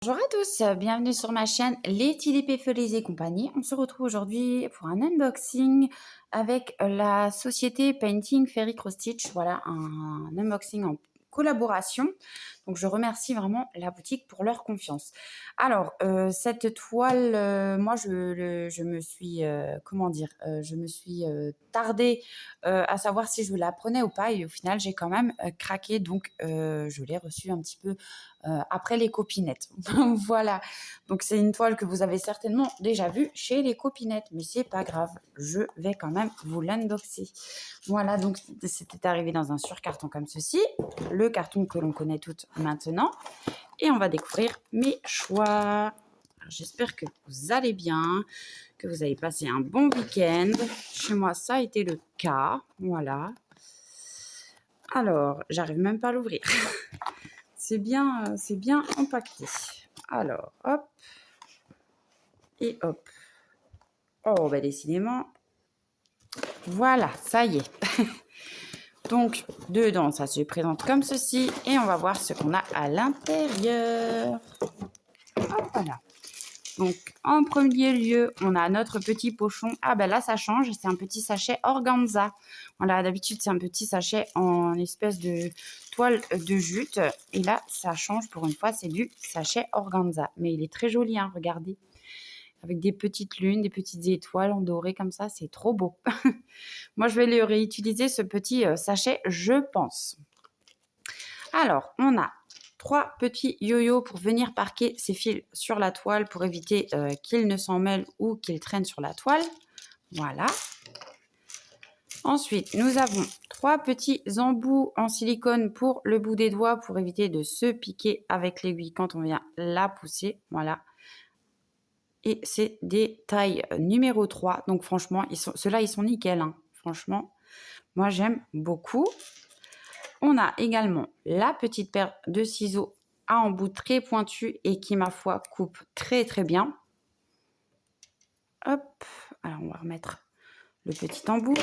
Bonjour à tous, bienvenue sur ma chaîne Les Tilipés Feliz et compagnie. On se retrouve aujourd'hui pour un unboxing avec la société Painting Fairy Cross Stitch. Voilà, un unboxing en collaboration. Donc je remercie vraiment la boutique pour leur confiance. Alors, cette toile, moi je me suis, comment dire, je me suis tardée à savoir si je la prenais ou pas. Et au final, j'ai quand même craqué. Donc, je l'ai reçue un petit peu après les copinettes. Voilà, donc c'est une toile que vous avez certainement déjà vue chez les copinettes, mais c'est pas grave, je vais quand même vous l'unboxer. Voilà, donc c'était arrivé dans un surcarton comme ceci, le carton que l'on connaît toutes maintenant, et on va découvrir mes choix. J'espère que vous allez bien, que vous avez passé un bon week-end. Chez moi, ça a été le cas. Voilà. Alors, j'arrive même pas à l'ouvrir. C'est bien empaqueté. Alors, hop. Et hop. Oh, ben décidément. Voilà, ça y est. Donc, dedans, ça se présente comme ceci. Et on va voir ce qu'on a à l'intérieur. Hop, voilà. Donc, en premier lieu, on a notre petit pochon. Ah, ben là, ça change. C'est un petit sachet organza. Voilà, d'habitude, c'est un petit sachet en espèce de toile de jute. Et là, ça change pour une fois. C'est du sachet organza. Mais il est très joli, hein, regardez. Avec des petites lunes, des petites étoiles en doré comme ça. C'est trop beau. Moi, je vais le réutiliser, ce petit sachet, je pense. Alors, on a 3 petits yo-yo pour venir parquer ces fils sur la toile pour éviter qu'ils ne s'en mêlent ou qu'ils traînent sur la toile. Voilà. Ensuite, nous avons 3 petits embouts en silicone pour le bout des doigts pour éviter de se piquer avec l'aiguille quand on vient la pousser. Voilà. Et c'est des tailles numéro 3. Donc franchement, ceux-là, ils sont nickel. Hein. Franchement, moi, j'aime beaucoup. On a également la petite paire de ciseaux à embout très pointu et qui, ma foi, coupe très très bien. Hop, alors on va remettre le petit embout.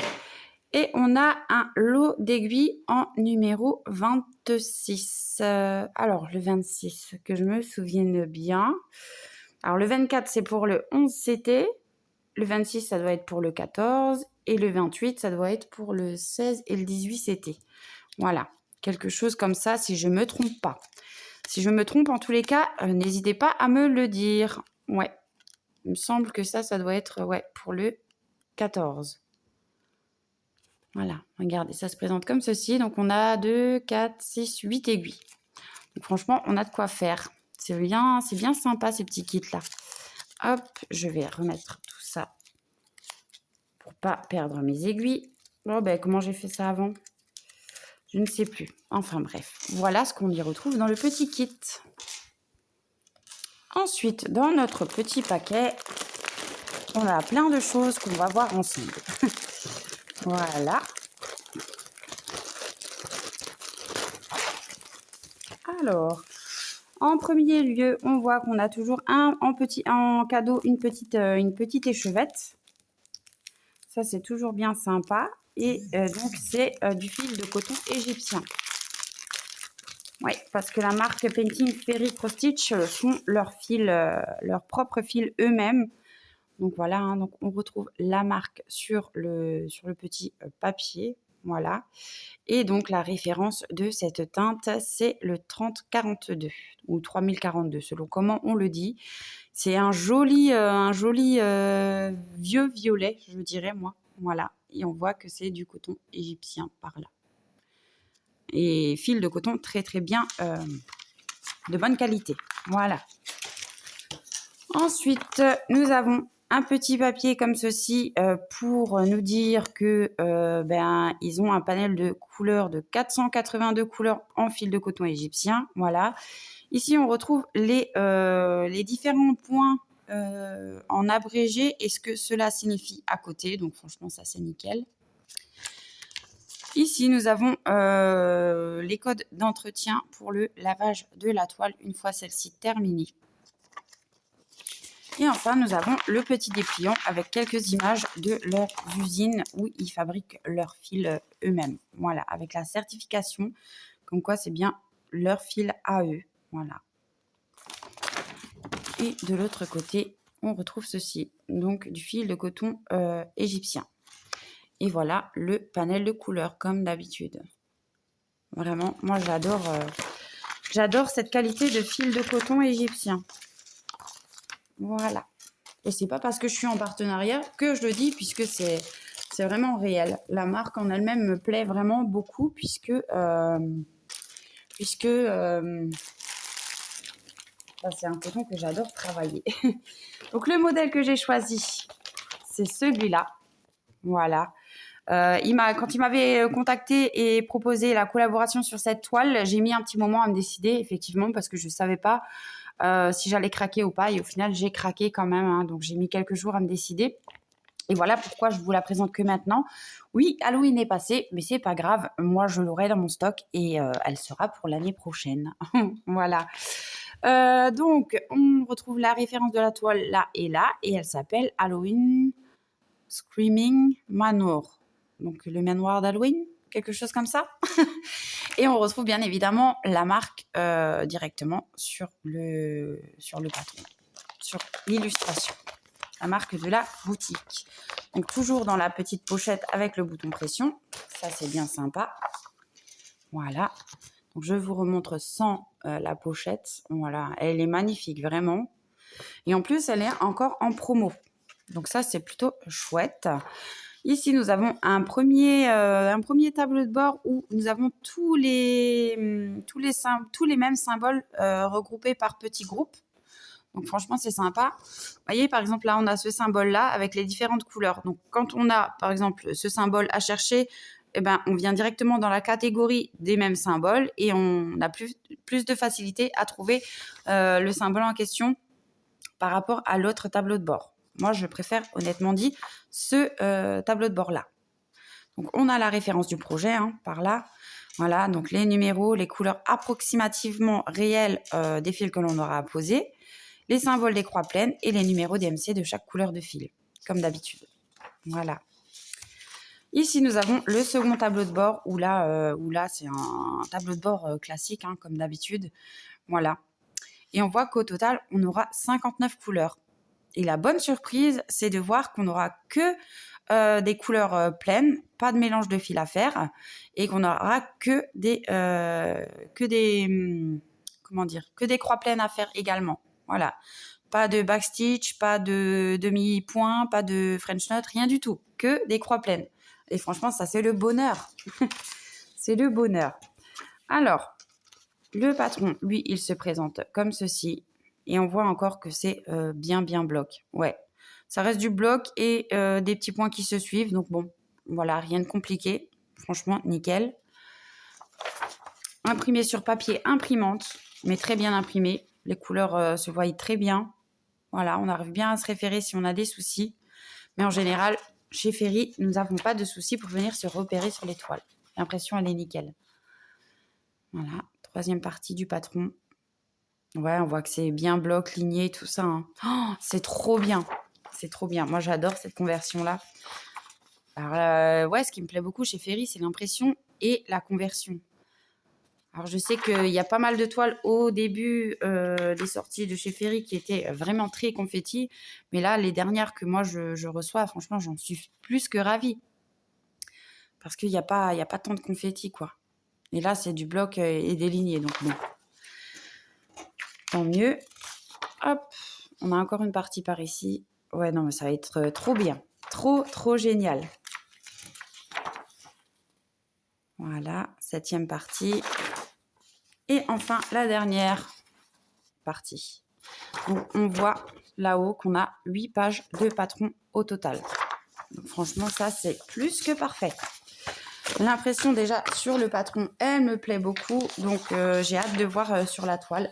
Et on a un lot d'aiguilles en numéro 26. Alors, le 26, que je me souvienne bien. Alors, le 24, c'est pour le 11 CT. Le 26, ça doit être pour le 14. Et le 28, ça doit être pour le 16 et le 18 CT. Voilà, quelque chose comme ça, si je ne me trompe pas. Si je me trompe, en tous les cas, n'hésitez pas à me le dire. Ouais, il me semble que ça doit être pour le 14. Voilà, regardez, ça se présente comme ceci. Donc, on a 2, 4, 6, 8 aiguilles. Donc, franchement, on a de quoi faire. C'est bien sympa, ces petits kits-là. Hop, je vais remettre tout ça pour pas perdre mes aiguilles. Bon, ben, comment j'ai fait ça avant? Je ne sais plus. Enfin, bref. Voilà ce qu'on y retrouve dans le petit kit. Ensuite, dans notre petit paquet, on a plein de choses qu'on va voir ensemble. Voilà. Alors, en premier lieu, on voit qu'on a toujours en cadeau une petite échevette. Ça, c'est toujours bien sympa. Et donc, c'est du fil de coton égyptien. Oui, parce que la marque Painting Fairy Cross Stitch font leur propre fil eux-mêmes. Donc voilà, hein, donc on retrouve la marque sur le petit papier. Voilà. Et donc la référence de cette teinte, c'est le 3042 ou 3042 selon comment on le dit. C'est un joli vieux violet, je dirais moi. Voilà. Et on voit que c'est du coton égyptien par là. Et fil de coton très très bien, de bonne qualité. Voilà. Ensuite, nous avons un petit papier comme ceci pour nous dire que ils ont un panel de couleurs de 482 couleurs en fil de coton égyptien. Voilà. Ici, on retrouve les différents points en abrégé et ce que cela signifie à côté. Donc, franchement, ça, c'est nickel. Ici, nous avons les codes d'entretien pour le lavage de la toile une fois celle-ci terminée. Et enfin, nous avons le petit dépliant avec quelques images de leur usine où ils fabriquent leurs fils eux-mêmes. Voilà, avec la certification, comme quoi c'est bien leur fil à eux. Voilà. Et de l'autre côté, on retrouve ceci, donc du fil de coton égyptien. Et voilà le panel de couleurs, comme d'habitude. Vraiment, moi j'adore cette qualité de fil de coton égyptien. Voilà. Et c'est pas parce que je suis en partenariat que je le dis, puisque c'est vraiment réel. La marque en elle-même me plaît vraiment beaucoup, puisque c'est un coton que j'adore travailler. Donc le modèle que j'ai choisi, c'est celui-là. Voilà. Quand il m'avait contacté et proposé la collaboration sur cette toile, j'ai mis un petit moment à me décider, effectivement, parce que je ne savais pas si j'allais craquer ou pas. Et au final, j'ai craqué quand même. Hein, donc, j'ai mis quelques jours à me décider. Et voilà pourquoi je vous la présente que maintenant. Oui, Halloween est passé, mais c'est pas grave. Moi, je l'aurai dans mon stock et elle sera pour l'année prochaine. Voilà. Donc, on retrouve la référence de la toile là et là. Et elle s'appelle Halloween Screaming Manor. Donc, le manoir d'Halloween, quelque chose comme ça. Et on retrouve bien évidemment la marque directement sur le patron, sur l'illustration. La marque de la boutique. Donc, toujours dans la petite pochette avec le bouton pression. Ça, c'est bien sympa. Voilà. Donc, je vous remontre sans la pochette. Voilà. Elle est magnifique, vraiment. Et en plus, elle est encore en promo. Donc, ça, c'est plutôt chouette. Ici, nous avons un premier tableau de bord où nous avons tous les mêmes symboles regroupés par petits groupes. Donc, franchement, c'est sympa. Vous voyez, par exemple, là, on a ce symbole-là avec les différentes couleurs. Donc, quand on a, par exemple, ce symbole à chercher, eh ben, on vient directement dans la catégorie des mêmes symboles et on a plus de facilité à trouver le symbole en question par rapport à l'autre tableau de bord. Moi, je préfère, honnêtement dit, ce tableau de bord-là. Donc, on a la référence du projet par là. Voilà, donc les numéros, les couleurs approximativement réelles des fils que l'on aura à poser, les symboles des croix pleines et les numéros DMC de chaque couleur de fil, comme d'habitude. Voilà. Ici, nous avons le second tableau de bord, où là c'est un tableau de bord classique, comme d'habitude. Voilà. Et on voit qu'au total, on aura 59 couleurs. Et la bonne surprise, c'est de voir qu'on n'aura que des couleurs pleines, pas de mélange de fils à faire, et qu'on n'aura que des croix pleines à faire également. Voilà. Pas de backstitch, pas de demi-point, pas de French knot, rien du tout. Que des croix pleines. Et franchement, ça, c'est le bonheur. C'est le bonheur. Alors, le patron, lui, il se présente comme ceci. Et on voit encore que c'est bien bloc. Ouais, ça reste du bloc et des petits points qui se suivent. Donc bon, voilà, rien de compliqué. Franchement, nickel. Imprimé sur papier imprimante, mais très bien imprimé. Les couleurs se voient très bien. Voilà, on arrive bien à se référer si on a des soucis. Mais en général, chez Ferry, nous n'avons pas de soucis pour venir se repérer sur les toiles. L'impression, elle est nickel. Voilà, troisième partie du patron. Ouais, on voit que c'est bien bloc, ligné, tout ça. Oh, c'est trop bien. C'est trop bien. Moi, j'adore cette conversion-là. Alors, ouais, ce qui me plaît beaucoup chez Ferry, c'est l'impression et la conversion. Alors, je sais qu'il y a pas mal de toiles au début des sorties de chez Ferry qui étaient vraiment très confetti. Mais là, les dernières que moi, je reçois, franchement, j'en suis plus que ravie. Parce qu'il n'y a pas tant de confetti, quoi. Et là, c'est du bloc et des lignées, donc bon. Tant mieux. Hop, on a encore une partie par ici. Ouais, non, mais ça va être trop bien. Trop génial. Voilà, 7e partie. Et enfin, la dernière partie. Donc, on voit là-haut qu'on a 8 pages de patron au total. Donc, franchement, ça, c'est plus que parfait. L'impression déjà sur le patron, elle me plaît beaucoup. Donc, j'ai hâte de voir sur la toile.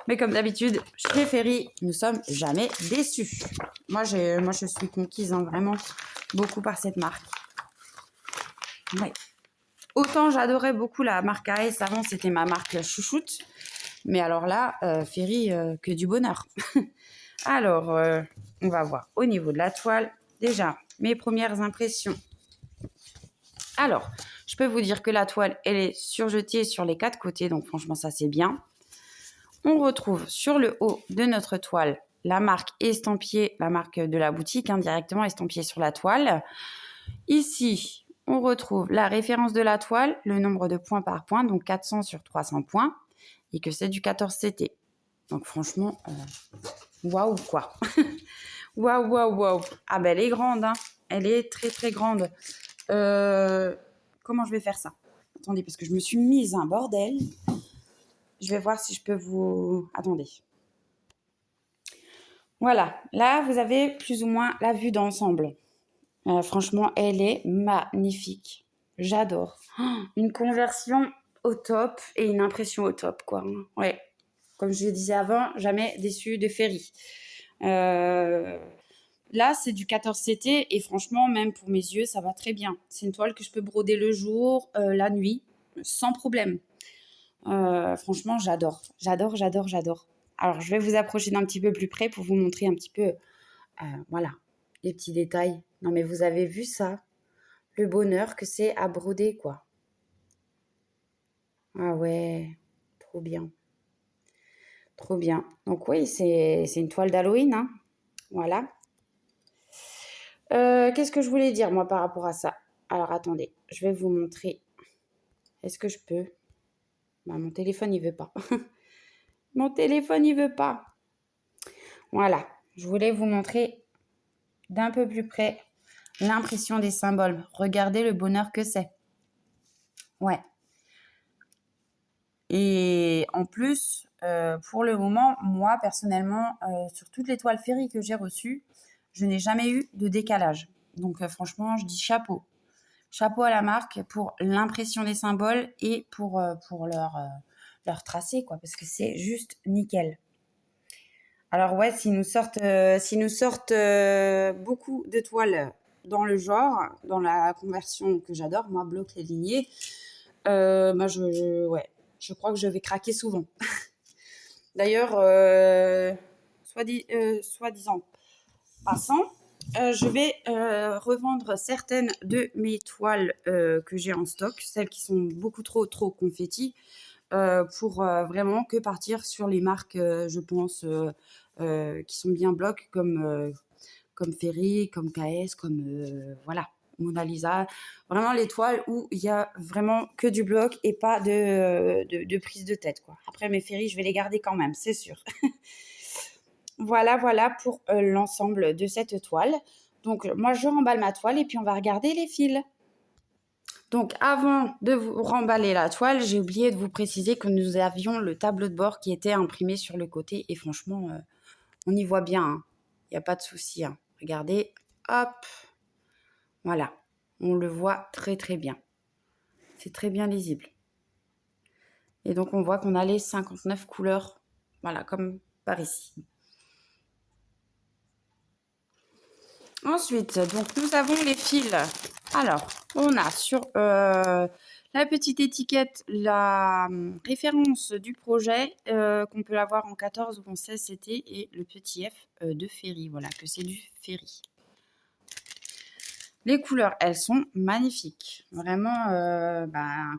Mais comme d'habitude, chez Ferry, nous sommes jamais déçus. Moi, je suis conquise vraiment beaucoup par cette marque. Ouais. Autant j'adorais beaucoup la marque AS. Avant, c'était ma marque chouchoute. Mais alors là, Ferry, que du bonheur. Alors, on va voir au niveau de la toile. Déjà, mes premières impressions. Alors, je peux vous dire que la toile, elle est surjetée sur les 4 côtés. Donc, franchement, ça, c'est bien. On retrouve sur le haut de notre toile la marque estampillée, la marque de la boutique, directement estampillée sur la toile. Ici, on retrouve la référence de la toile, le nombre de points par point, donc 400 sur 300 points, et que c'est du 14CT. Donc franchement, waouh quoi. Waouh, waouh, waouh. Ah ben elle est grande, elle est très très grande. Comment je vais faire ça? Attendez, parce que je me suis mise un bordel. Je vais voir si je peux vous... Attendez. Voilà, là vous avez plus ou moins la vue d'ensemble. Franchement, elle est magnifique. J'adore. Une conversion au top et une impression au top, quoi. Ouais. Comme je le disais avant, jamais déçu de Ferry. Là, c'est du 14CT et franchement, même pour mes yeux, ça va très bien. C'est une toile que je peux broder le jour, la nuit, sans problème. Franchement, j'adore. J'adore, j'adore, j'adore. Alors, je vais vous approcher d'un petit peu plus près pour vous montrer un petit peu, voilà, les petits détails. Non, mais vous avez vu ça? Le bonheur que c'est à broder, quoi. Ah ouais, trop bien. Trop bien. Donc oui, c'est une toile d'Halloween, Voilà. Qu'est-ce que je voulais dire, moi, par rapport à ça? Alors, attendez, je vais vous montrer. Est-ce que je peux? Bah, mon téléphone, il veut pas. Mon téléphone, il veut pas. Voilà. Je voulais vous montrer d'un peu plus près l'impression des symboles. Regardez le bonheur que c'est. Ouais. Et en plus, pour le moment, moi, personnellement, sur toutes les toiles Ferry que j'ai reçues, je n'ai jamais eu de décalage. Donc, franchement, je dis chapeau. Chapeau à la marque pour l'impression des symboles et pour leur tracé, quoi, parce que c'est juste nickel. Alors ouais, s'ils nous sortent beaucoup de toiles dans le genre, dans la conversion que j'adore, moi, bloc et lignées, moi, je crois que je vais craquer souvent. D'ailleurs, soi-disant passant, je vais revendre certaines de mes toiles que j'ai en stock, celles qui sont beaucoup trop confetti, pour vraiment que partir sur les marques, je pense, qui sont bien blocs, comme Ferry, comme KS, comme voilà, Mona Lisa. Vraiment les toiles où il y a vraiment que du bloc et pas de prise de tête, quoi. Après, mes Ferry, je vais les garder quand même, c'est sûr. Voilà pour l'ensemble de cette toile. Donc, moi, je remballe ma toile et puis on va regarder les fils. Donc, avant de vous remballer la toile, j'ai oublié de vous préciser que nous avions le tableau de bord qui était imprimé sur le côté. Et franchement, on y voit bien. Il n'y a pas de souci. Regardez, hop. Voilà. On le voit très, très bien. C'est très bien lisible. Et donc, on voit qu'on a les 59 couleurs. Voilà, comme par ici. Ensuite, donc nous avons les fils. Alors, on a sur la petite étiquette la référence du projet, qu'on peut l'avoir en 14 ou en 16 CT, et le petit F de Ferry. Voilà, que c'est du Ferry. Les couleurs, elles sont magnifiques. Vraiment,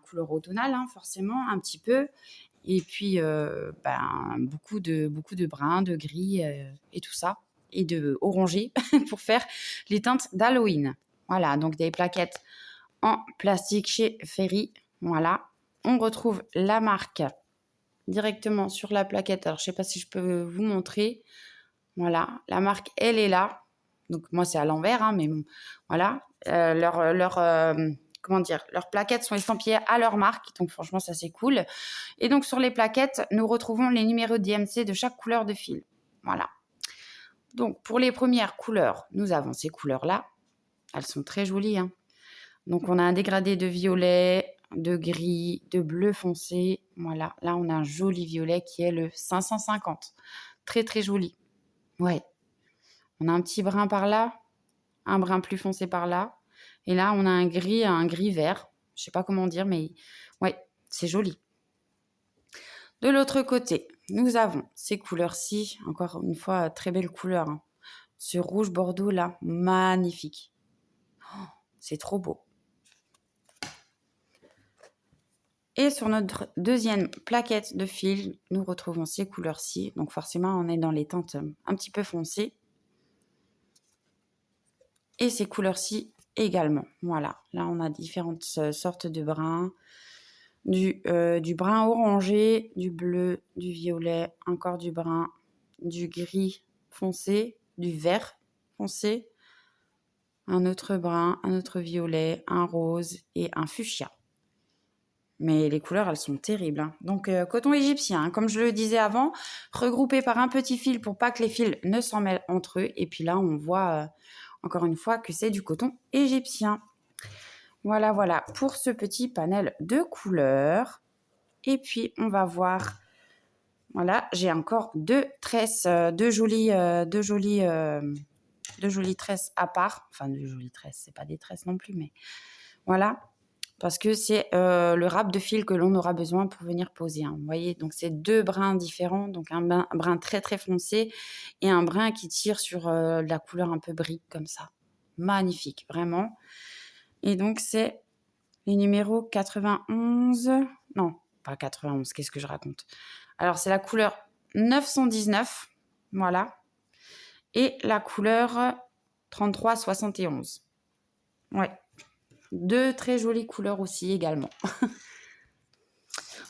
couleur automnale, forcément, un petit peu. Et puis, beaucoup de brun, de gris et tout ça. Et de orangé pour faire les teintes d'Halloween. Voilà, donc des plaquettes en plastique chez Ferry. Voilà. On retrouve la marque directement sur la plaquette. Alors, je ne sais pas si je peux vous montrer. Voilà, la marque, elle est là. Donc, moi, c'est à l'envers, mais bon, voilà. Leurs plaquettes sont estampillées à leur marque. Donc, franchement, ça, c'est cool. Et donc, sur les plaquettes, nous retrouvons les numéros d'IMC de chaque couleur de fil. Voilà. Donc, pour les premières couleurs, nous avons ces couleurs-là. Elles sont très jolies. Donc, on a un dégradé de violet, de gris, de bleu foncé. Voilà. Là, on a un joli violet qui est le 550. Très, très joli. Ouais. On a un petit brun par là, un brun plus foncé par là. Et là, on a un gris vert. Je ne sais pas comment dire, mais ouais, c'est joli. De l'autre côté, nous avons ces couleurs-ci. Encore une fois, très belle couleur. Ce rouge bordeaux là, magnifique. Oh, c'est trop beau. Et sur notre deuxième plaquette de fil, nous retrouvons ces couleurs-ci. Donc forcément, on est dans les teintes un petit peu foncées. Et ces couleurs-ci également. Voilà, là on a différentes sortes de bruns. Du brun orangé, du bleu, du violet, encore du brun, du gris foncé, du vert foncé, un autre brun, un autre violet, un rose et un fuchsia. Mais les couleurs, elles sont terribles, hein. Donc, coton égyptien, hein, comme je le disais avant, regroupé par un petit fil pour pas que les fils ne s'en mêlent entre eux. Et puis là, on voit encore une fois que c'est du coton égyptien. Voilà, voilà, pour ce petit panel de couleurs. Et puis, on va voir... Voilà, j'ai encore deux tresses, deux jolies tresses à part. Enfin, deux jolies tresses, c'est pas des tresses non plus, mais voilà. Parce que c'est le râpe de fil que l'on aura besoin pour venir poser, hein. Vous voyez, donc c'est deux brins différents. Donc un brin très très foncé et un brin qui tire sur de la couleur un peu brique comme ça. Magnifique, vraiment. Et donc c'est les numéros 91... Non, pas 91, qu'est-ce que je raconte? Alors c'est la couleur 919, voilà. Et la couleur 3371. Ouais. Deux très jolies couleurs aussi également.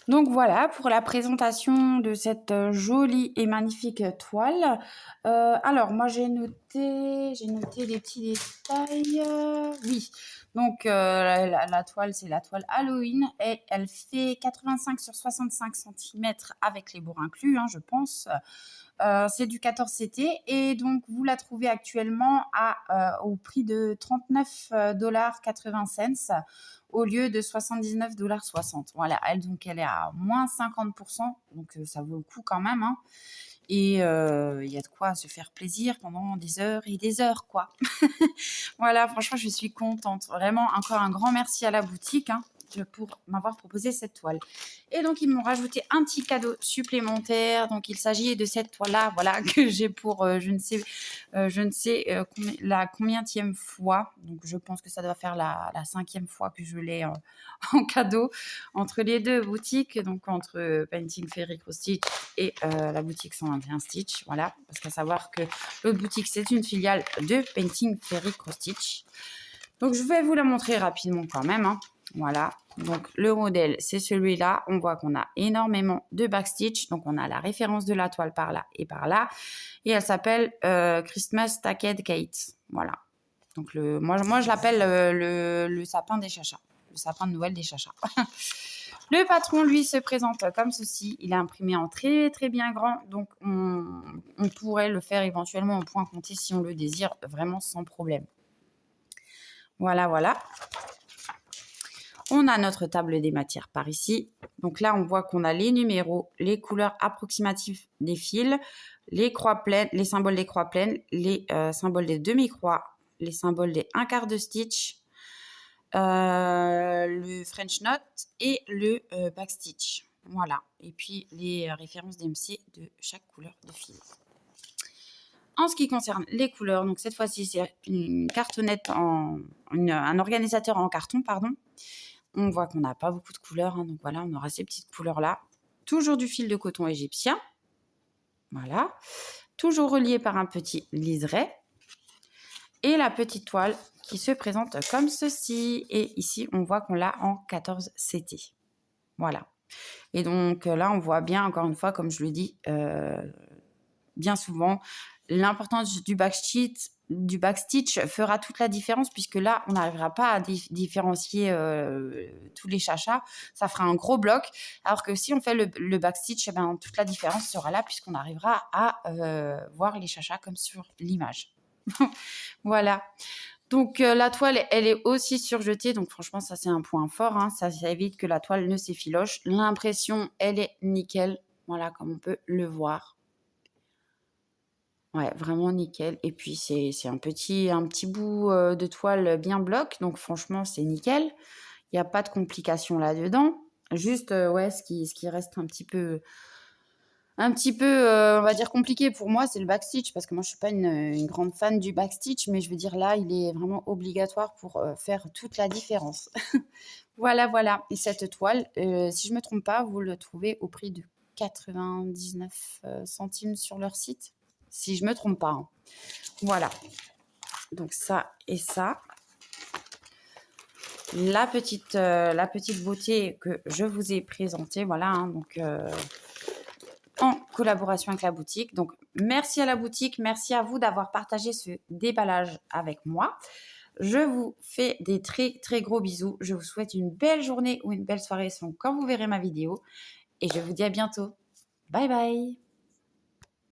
Donc voilà pour la présentation de cette jolie et magnifique toile. Alors moi j'ai noté des petits détails. Oui, donc la toile c'est la toile Halloween et elle fait 85 sur 65 cm avec les bourrs inclus, hein, je pense. C'est du 14 CT et donc vous la trouvez actuellement au prix de 39,80 $ au lieu de 79,60 $. Voilà, elle est à moins 50%, donc ça vaut le coup quand même, hein. Et il y a de quoi se faire plaisir pendant des heures et des heures, quoi. Voilà, franchement, je suis contente. Vraiment, encore un grand merci à la boutique, hein, pour m'avoir proposé cette toile. Et donc, ils m'ont rajouté un petit cadeau supplémentaire. Donc, il s'agit de cette toile-là, voilà, que j'ai pour je ne sais la combienième fois. Donc, je pense que ça doit faire la 5e fois que je l'ai en cadeau entre les deux boutiques, donc entre Painting Fairy Cross Stitch et la boutique 121 Stitch. Voilà, parce qu'à savoir que l'autre boutique, c'est une filiale de Painting Fairy Cross Stitch. Donc, je vais vous la montrer rapidement quand même, hein. Voilà, donc le modèle, c'est celui-là. On voit qu'on a énormément de backstitch. Donc, on a la référence de la toile par là et par là. Et elle s'appelle Christmas Stacked Kate. Voilà. Donc, moi je l'appelle le sapin des chachas. Le sapin de Noël des chachas. Le patron, lui, se présente comme ceci. Il est imprimé en très, très bien grand. Donc, on pourrait le faire éventuellement en point compté si on le désire, vraiment sans problème. Voilà, voilà. On a notre table des matières par ici. Donc là, on voit qu'on a les numéros, les couleurs approximatives des fils, les croix pleines, les symboles des croix pleines, les symboles des demi-croix, les symboles des 1/4 de stitch, le French knot et le backstitch. Voilà. Et puis les références d'MC de chaque couleur de fil. En ce qui concerne les couleurs, donc cette fois-ci, c'est une cartonnette un organisateur en carton, pardon. On voit qu'on n'a pas beaucoup de couleurs, hein, donc voilà, on aura ces petites couleurs-là. Toujours du fil de coton égyptien. Voilà. Toujours relié par un petit liseré. Et la petite toile qui se présente comme ceci. Et ici, on voit qu'on l'a en 14 CT. Voilà. Et donc là, on voit bien, encore une fois, comme je le dis bien souvent, l'importance du backstitch fera toute la différence puisque là, on n'arrivera pas à différencier tous les chachas. Ça fera un gros bloc. Alors que si on fait le backstitch, eh ben, toute la différence sera là puisqu'on arrivera à voir les chachas comme sur l'image. Voilà. Donc, la toile, elle est aussi surjetée. Donc, franchement, ça, c'est un point fort, hein. Ça évite que la toile ne s'effiloche. L'impression, elle est nickel. Voilà, comme on peut le voir. Ouais, vraiment nickel. Et puis, c'est un petit bout de toile bien bloc. Donc, franchement, c'est nickel. Il n'y a pas de complications là-dedans. Juste, ouais, ce qui reste un petit peu un petit peu, on va dire compliqué pour moi, c'est le backstitch parce que moi je suis pas une grande fan du backstitch, mais je veux dire là, il est vraiment obligatoire pour, faire toute la différence. Voilà, voilà et cette toile, si je me trompe pas, vous le trouvez au prix de 99 centimes sur leur site, si je me trompe pas, hein. Voilà, donc ça et ça. La petite beauté que je vous ai présentée, voilà, hein, donc en collaboration avec la boutique. Donc, merci à la boutique, merci à vous d'avoir partagé ce déballage avec moi. Je vous fais des très, très gros bisous. Je vous souhaite une belle journée ou une belle soirée selon quand vous verrez ma vidéo. Et je vous dis à bientôt. Bye bye.